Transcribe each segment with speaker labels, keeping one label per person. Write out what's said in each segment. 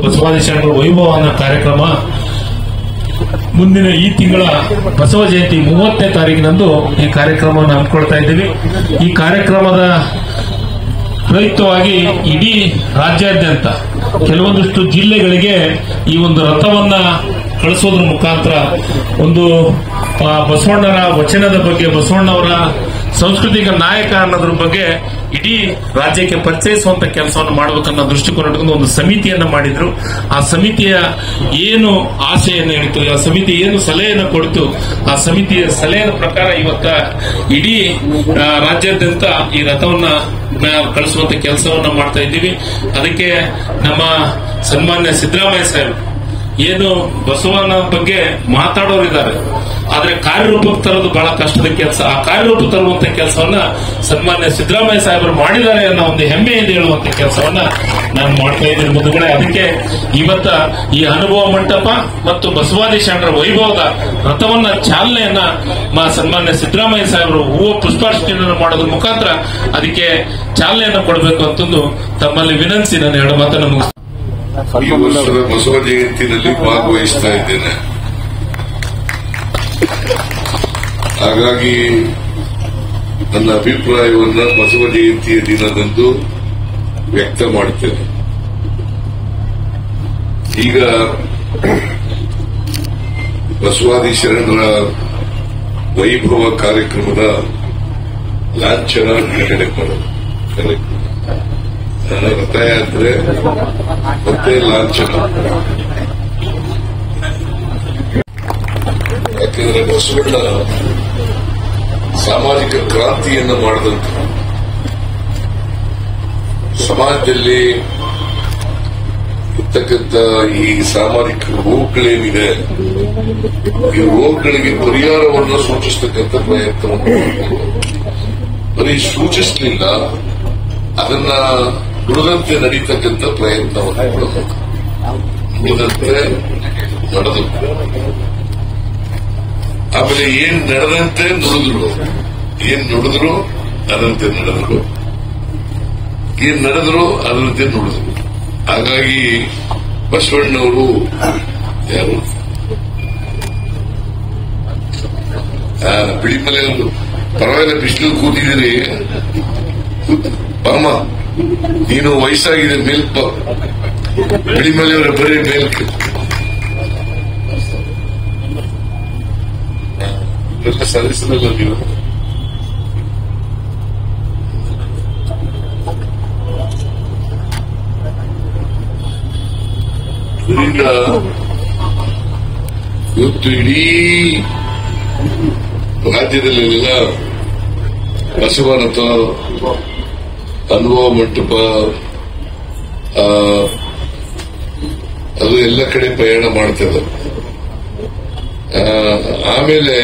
Speaker 1: ಬಸವಾದಿ ಶರಣರ ವೈಭವ ಅನ್ನೋ ಕಾರ್ಯಕ್ರಮ ಮುಂದಿನ ಈ ತಿಂಗಳ ಬಸವ ಜಯಂತಿ 30ನೇ ತಾರೀಕಿನಂದು ಈ ಕಾರ್ಯಕ್ರಮವನ್ನು ಹಮ್ಮಿಕೊಳ್ತಾ ಇದ್ದೀವಿ. ಈ ಕಾರ್ಯಕ್ರಮದ ಪ್ರಯುಕ್ತವಾಗಿ ಇಡೀ ರಾಜ್ಯಾದ್ಯಂತ ಕೆಲವೊಂದಿಷ್ಟು ಜಿಲ್ಲೆಗಳಿಗೆ ಈ ಒಂದು ರಥವನ್ನ ಕಳಿಸೋದ್ರ ಮುಖಾಂತರ ಒಂದು ಬಸವಣ್ಣನ ವಚನದ ಬಗ್ಗೆ, ಬಸವಣ್ಣವರ ಸಾಂಸ್ಕೃತಿಕ ನಾಯಕ ಅನ್ನೋದ್ರ ಬಗ್ಗೆ ಇಡೀ ರಾಜ್ಯಕ್ಕೆ ಪರಿಚಯಿಸುವಂತ ಕೆಲಸವನ್ನು ಮಾಡಬೇಕನ್ನೋ ದೃಷ್ಟಿಕೋನ ಇಟ್ಕೊಂಡು ಒಂದು ಸಮಿತಿಯನ್ನ ಮಾಡಿದ್ರು. ಆ ಸಮಿತಿಯ ಏನು ಆಶೆಯನ್ನು ಹೇಳಿತು, ಆ ಸಮಿತಿ ಏನು ಸಲಹೆಯನ್ನು ಕೊಡ್ತು, ಆ ಸಮಿತಿಯ ಸಲಹೆಯ ಪ್ರಕಾರ ಇವತ್ತ ಇಡೀ ರಾಜ್ಯಾದ್ಯಂತ ಈ ರಥವನ್ನ ಕಳಿಸುವಂತ ಕೆಲಸವನ್ನ ಮಾಡ್ತಾ ಇದ್ದೀವಿ. ಅದಕ್ಕೆ ನಮ್ಮ ಸನ್ಮಾನ್ಯ ಸಿದ್ದರಾಮಯ್ಯ ಸಾಹೇಬ್ ಏನು ಬಸವನ ಬಗ್ಗೆ ಮಾತಾಡೋರಿದ್ದಾರೆ, ಆದ್ರೆ ಕಾರ್ಯರೂಪಕ್ಕೆ ತರೋದು ಬಹಳ ಕಷ್ಟದ ಕೆಲಸ. ಆ ಕಾರ್ಯರೂಪ ತರುವಂತ ಕೆಲಸವನ್ನ ಸನ್ಮಾನ್ಯ ಸಿದ್ದರಾಮಯ್ಯ ಸಾಹೇಬರು ಮಾಡಿದ್ದಾರೆ ಅನ್ನೋ ಒಂದು ಹೆಮ್ಮೆಯಿಂದ ಹೇಳುವಂತ ಕೆಲಸವನ್ನ ನಾನು ಮಾಡ್ತಾ ಇದ್ದೀನಿ ಮುಂದುಗಡೆ. ಅದಕ್ಕೆ ಇವತ್ತ ಈ ಅನುಭವ ಮಂಟಪ ಮತ್ತು ಬಸವಾದಿ ಶರಣರ ವೈಭವದ ರಥವನ್ನ ಚಾಲನೆಯನ್ನ ಸನ್ಮಾನ್ಯ ಸಿದ್ದರಾಮಯ್ಯ ಸಾಹೇಬರು ಹೂವು ಪುಷ್ಪಾರ್ಚನೆಯನ್ನು ಮಾಡೋದ್ರ ಮುಖಾಂತರ ಅದಕ್ಕೆ ಚಾಲನೆಯನ್ನು ಕೊಡಬೇಕು ಅಂತಂದು ತಮ್ಮಲ್ಲಿ ವಿನಂತಿಸಿ ನಾನು ಎರಡು ಮಾತನ್ನು ಮುಗಿಸ್ತೇನೆ.
Speaker 2: ಈ ವರ್ಷದ ಬಸವ ಜಯಂತಿನಲ್ಲಿ ಭಾಗವಹಿಸ್ತಾ ಇದ್ದೇನೆ. ಹಾಗಾಗಿ ನನ್ನ ಅಭಿಪ್ರಾಯವನ್ನ ಬಸವ ಜಯಂತಿಯ ದಿನದಂದು ವ್ಯಕ್ತ ಮಾಡುತ್ತೇನೆ. ಈಗ ಬಸವಾದಿ ಶರಣರ ವೈಭವ ಕಾರ್ಯಕ್ರಮದ ಲಾಂಛನ ಬಿಡುಗಡೆ ಮಾಡೋದು, ರಥಯಾತ್ರೆ ಮತ್ತೆ ಲಾಂಛನ. ಯಾಕೆಂದ್ರೆ ಬಸವಣ್ಣ ಸಾಮಾಜಿಕ ಕ್ರಾಂತಿಯನ್ನು ಮಾಡಿದಂತ, ಸಮಾಜದಲ್ಲಿ ಇರ್ತಕ್ಕಂಥ ಈ ಸಾಮಾಜಿಕ ರೋಗಗಳೇನಿದೆ, ಈ ರೋಗಗಳಿಗೆ ಪರಿಹಾರವನ್ನು ಸೂಚಿಸತಕ್ಕಂಥ ಪ್ರಯತ್ನವನ್ನು ಬರೀ ಸೂಚಿಸಲಿಲ್ಲ, ಅದನ್ನ ನುಡಿದಂತೆ ನಡೀತಕ್ಕಂಥ ಪ್ರಯತ್ನವನ್ನು ಮಾಡಬೇಕು. ನುಡಿದಂತೆ ನಡೆದು, ಆಮೇಲೆ ಏನ್ ನಡೆದಂತೆ ನುಡಿದ್ರು, ಏನ್ ನುಡಿದ್ರು ಅದಂತೆ ನಡೆದ್ರು, ಏನ್ ನಡೆದ್ರು ಅದಂತೆ ನುಡಿದ್ರು. ಹಾಗಾಗಿ ಬಸವಣ್ಣವರು ಯಾರು ಬಿಳಿಮಲೆಯವರು ಪರವಾಗಿಲ್ಲ, ಬಿಸಿಲು ಕೂತಿದ್ದೀರಿ, ಬಾಮ ನೀನು ವಯಸ್ಸಾಗಿದೆ ಮೇಲ್ಪ, ಬಿಳಿಮಲೆಯವರ ಬರೀ ಮೇಲ್ಕ ಎಲ್ಲ ಸಾಧಿಸಲಿಲ್ಲ ನೀವು. ಇದರಿಂದ ಇವತ್ತು ಇಡೀ ರಾಜ್ಯದಲ್ಲೆಲ್ಲ ಬಸವರಥ ಅನುಭವ ಮಂಟಪ ಅದು ಎಲ್ಲ ಕಡೆ ಪ್ರಯಾಣ ಮಾಡ್ತದೆ. ಆಮೇಲೆ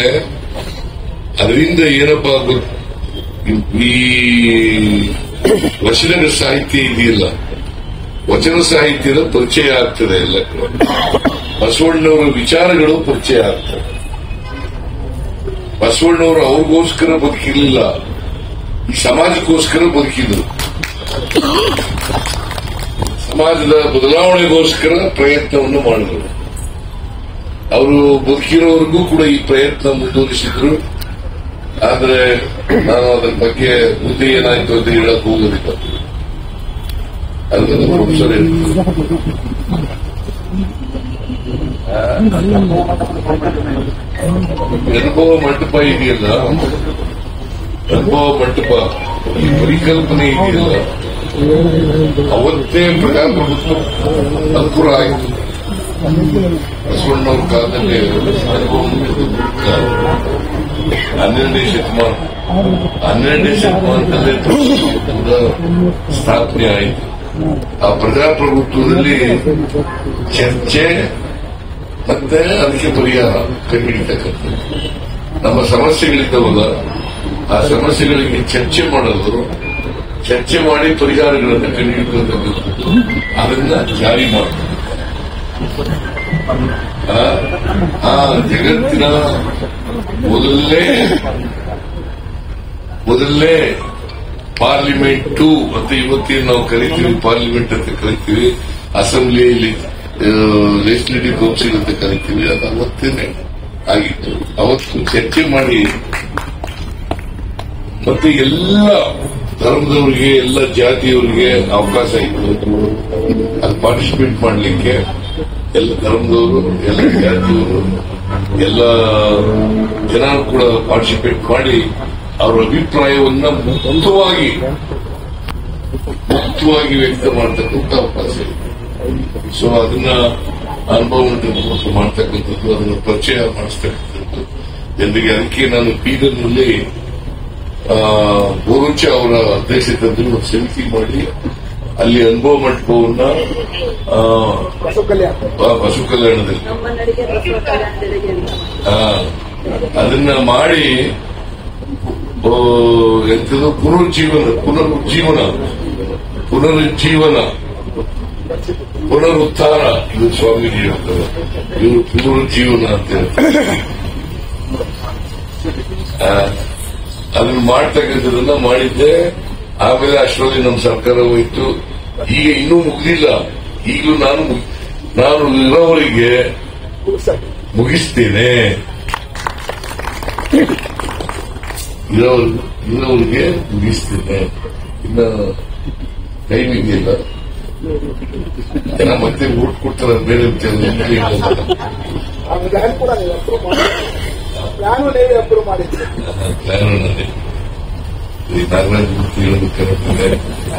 Speaker 2: ಅದರಿಂದ ಏನಪ್ಪಾ ಈ ವಚನದ ಸಾಹಿತ್ಯ ಇದೆಯಲ್ಲ, ವಚನ ಸಾಹಿತ್ಯದ ಪರಿಚಯ ಆಗ್ತದೆ ಎಲ್ಲ ಕಡೆ. ಬಸವಣ್ಣವರ ವಿಚಾರಗಳು ಪರಿಚಯ ಆಗ್ತದೆ. ಬಸವಣ್ಣವರು ಅವ್ರಿಗೋಸ್ಕರ ಬದುಕಿರಲಿಲ್ಲ, ಈ ಸಮಾಜಕ್ಕೋಸ್ಕರ ಬದುಕಿದ್ರು. ಸಮಾಜದ ಬದಲಾವಣೆಗೋಸ್ಕರ ಪ್ರಯತ್ನವನ್ನು ಮಾಡಿದ್ರು. ಅವರು ಬದುಕಿರೋವರೆಗೂ ಕೂಡ ಈ ಪ್ರಯತ್ನ ಮುಂದುವರಿಸಿದ್ರು. ಆದ್ರೆ ನಾನು ಅದರ ಬಗ್ಗೆ ಮುಂದೆ ಏನಾಯ್ತು ಅಂತ ಹೇಳಕ್ ಹೋಗೋದಿಲ್ಲ. ಅದನ್ನ ಪ್ರೊಫೆಸರ್ ಅನುಭವ ಮಂಟಪ ಇದೆಯಲ್ಲ, ಅನುಭವ ಮಂಟಪ ಈ ಪರಿಕಲ್ಪನೆ ಇದೆಯಲ್ಲ, ಅವತ್ತೇ ಪ್ರಜಾಪ್ರಭುತ್ವ ಅಂಕುರ ಆಯಿತು. ಬಸವಣ್ಣವ್ರ ಕಾಲದಲ್ಲಿ ಅನುಭವ 12ನೇ ಶತಮಾನದಲ್ಲೇ ಕೂಡ ಸ್ಥಾಪನೆ ಆಯಿತು. ಆ ಪ್ರಜಾಪ್ರಭುತ್ವದಲ್ಲಿ ಚರ್ಚೆ ಮತ್ತೆ ಅದಕ್ಕೆ ಪರಿಹಾರ ಕಂಡುಹಿಡಿತಕ್ಕಂಥದ್ದು. ನಮ್ಮ ಸಮಸ್ಯೆಗಳಿದ್ದವಲ್ಲ, ಆ ಸಮಸ್ಯೆಗಳಿಗೆ ಚರ್ಚೆ ಮಾಡೋದು, ಚರ್ಚೆ ಮಾಡಿ ಪರಿಹಾರಗಳನ್ನು ಕಂಡುಹಿಡಿತಕ್ಕಂಥದ್ದು, ಅದನ್ನ ಜಾರಿ ಮಾಡೋದು. ಜಗತ್ತಿನ ಮೊದಲನೇ ಪಾರ್ಲಿಮೆಂಟ್ ಅಂತ ಇವತ್ತೇನು ನಾವು ಕರಿತೀವಿ, ಪಾರ್ಲಿಮೆಂಟ್ ಅಂತ ಕರಿತೀವಿ, ಅಸೆಂಬ್ಲಿಯಲ್ಲಿ ಲೆಜಿಸ್ಲೇಟಿವ್ ಕೌನ್ಸಿಲ್ ಅಂತ ಕರಿತೀವಿ, ಅದು ಅವತ್ತೇನೆ ಆಗಿತ್ತು. ಅವತ್ತು ಚರ್ಚೆ ಮಾಡಿ ಮತ್ತೆ ಎಲ್ಲ ಧರ್ಮದವರಿಗೆ, ಎಲ್ಲ ಜಾತಿಯವರಿಗೆ ಅವಕಾಶ ಇತ್ತು ಅದು ಪಾರ್ಟಿಸಿಪೇಟ್ ಮಾಡಲಿಕ್ಕೆ. ಎಲ್ಲ ಧರ್ಮದವರು, ಎಲ್ಲ ಜಾತಿಯವರು, ಎಲ್ಲ ಜನ ಕೂಡ ಪಾರ್ಟಿಸಿಪೇಟ್ ಮಾಡಿ ಅವರ ಅಭಿಪ್ರಾಯವನ್ನ ಮುಕ್ತವಾಗಿ ವ್ಯಕ್ತ ಮಾಡತಕ್ಕಂಥ ಅವಕಾಶ ಇದೆ. ಸೊ ಅದನ್ನ ಅನುಭವ ಮಾಡ್ತಕ್ಕಂಥದ್ದು, ಅದನ್ನ ಪರಿಚಯ ಮಾಡಿಸ್ತಕ್ಕಂಥದ್ದು ಜನರಿಗೆ. ಅದಕ್ಕೆ ನಾನು ಬೀದರ್ನಲ್ಲಿ ಬೋರುಂಚ ಅವರ ಅಧ್ಯಕ್ಷತೆಯಲ್ಲಿ ಒಂದು ಸಮಿತಿ ಮಾಡಿ ಅಲ್ಲಿ ಅನುಭವ ಮಂಟಪವನ್ನ ಪಶು ಕಲ್ಯಾಣದಲ್ಲಿ ಅದನ್ನ ಮಾಡಿ ಎಂಥದ್ದು ಪುನರುತ್ಥಾನ, ಇದು ಸ್ವಾಮೀಜಿ ಹೇಳ್ತಾರೆ, ಇವರು ಪುನರುಜ್ಜೀವನ ಅಂತ ಹೇಳ್ತಾರೆ. ಅದನ್ನ ಮಾಡ್ತಕ್ಕಂಥದನ್ನ ಮಾಡಿದ್ದೆ. ಆಮೇಲೆ ಅಷ್ಟರಲ್ಲಿ ನಮ್ಮ ಸರ್ಕಾರ ಹೋಯಿತು. ಈಗ ಇನ್ನೂ ಮುಗಿದಿಲ್ಲ. ಈಗಲೂ ನಾನು ಇರೋವರಿಗೆ ಮುಗಿಸ್ತೇನೆ, ಇರೋವರಿಗೆ ಮುಗಿಸ್ತೇನೆ. ಇನ್ನ ಟೈಮ್ ಇದೆಯಲ್ಲ, ಜನ ಮತ್ತೆ ಓಟ್ ಕೊಡ್ತಾರೆ ಬೇರೆ ನಾಗರಾಜ್ ಮೂರ್ತಿ ಹೇಳಬೇಕಾಗುತ್ತದೆ.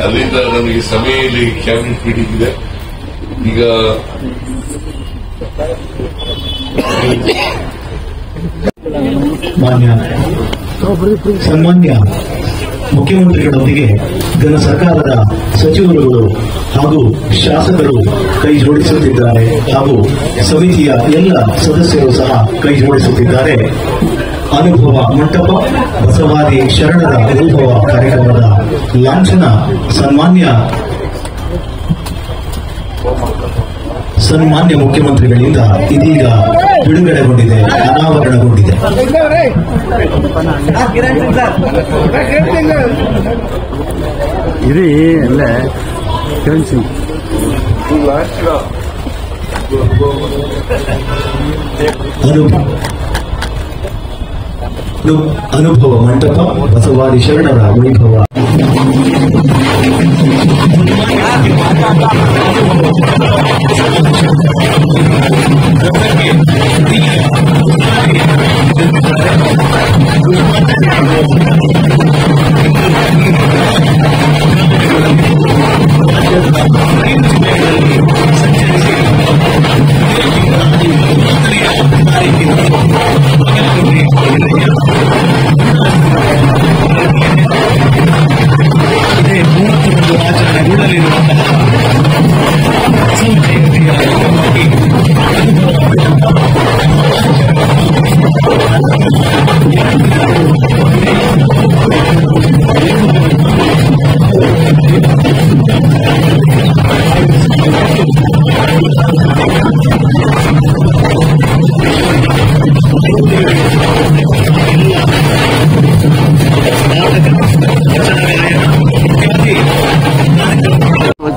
Speaker 2: ಅದರಿಂದ ನನಗೆ ಸಭೆಯಲ್ಲಿ ಕ್ಯಾಬಿನೆಟ್ ಮೀಟಿಂಗ್ ಇದೆ. ಈಗ
Speaker 3: ಸನ್ಮಾನ್ಯ ಮುಖ್ಯಮಂತ್ರಿಗಳೊಂದಿಗೆ ಘನ ಸರ್ಕಾರದ ಸಚಿವರುಗಳು ಹಾಗೂ ಶಾಸಕರು ಕೈ ಜೋಡಿಸುತ್ತಿದ್ದಾರೆ ಹಾಗೂ ಸಮಿತಿಯ ಎಲ್ಲ ಸದಸ್ಯರು ಸಹ ಕೈ ಜೋಡಿಸುತ್ತಿದ್ದಾರೆ. ಅನುಭವ ಮಂಟಪ ಬಸವಾದಿ ಶರಣರ ಅನುಭವ ಕಾರ್ಯಕ್ರಮದ ಲಾಂಛನ ಸನ್ಮಾನ್ಯ ಮುಖ್ಯಮಂತ್ರಿಗಳಿಂದ ಇದೀಗ ಬಿಡುಗಡೆಗೊಂಡಿದೆ, ಅನಾವರಣಗೊಂಡಿದೆ.
Speaker 4: ಇರಿ ಅಲ್ಲೇ ಕಿರಣ್ ಸಿಂಗ್
Speaker 3: ಅನುಭವ ಮಂಟಪ ಬಸವಾದಿ ಶರಣರ ವೈಭವ.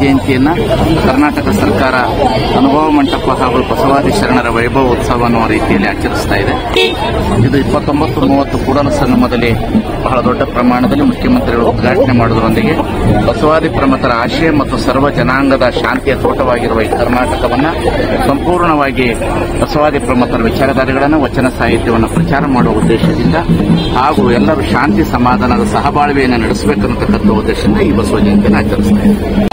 Speaker 5: ಜಯಂತಿಯನ್ನ ಕರ್ನಾಟಕ ಸರ್ಕಾರ ಅನುಭವ ಮಂಟಪ ಹಾಗೂ ಬಸವಾದಿ ಶರಣರ ವೈಭವ ಉತ್ಸವ ಅನ್ನುವ ರೀತಿಯಲ್ಲಿ ಆಚರಿಸ್ತಾ ಇದೆ. ಇದು 29-30 ಕೂಡಲ ಸಂಗಮದಲ್ಲಿ ಬಹಳ ದೊಡ್ಡ ಪ್ರಮಾಣದಲ್ಲಿ ಮುಖ್ಯಮಂತ್ರಿಗಳು ಉದ್ಘಾಟನೆ ಮಾಡುವುದರೊಂದಿಗೆ ಬಸವಾದಿ ಪ್ರಮಥರ ಆಶಯ ಮತ್ತು ಸರ್ವ ಜನಾಂಗದ ಶಾಂತಿಯ ತೋಟವಾಗಿರುವ ಈ ಕರ್ನಾಟಕವನ್ನು ಸಂಪೂರ್ಣವಾಗಿ ಬಸವಾದಿ ಪ್ರಮಥರ ವಿಚಾರಧಾರೆಗಳನ್ನು, ವಚನ ಸಾಹಿತ್ಯವನ್ನು ಪ್ರಚಾರ ಮಾಡುವ ಉದ್ದೇಶದಿಂದ ಹಾಗೂ ಎಲ್ಲರೂ ಶಾಂತಿ ಸಮಾಧಾನದ ಸಹಬಾಳ್ವೆಯನ್ನು ನಡೆಸಬೇಕನ್ನತಕ್ಕಂಥ ಉದ್ದೇಶದಿಂದ ಈ ಬಸವ ಜಯಂತಿಯನ್ನು ಆಚರಿಸ್ತಾ ಇದೆ.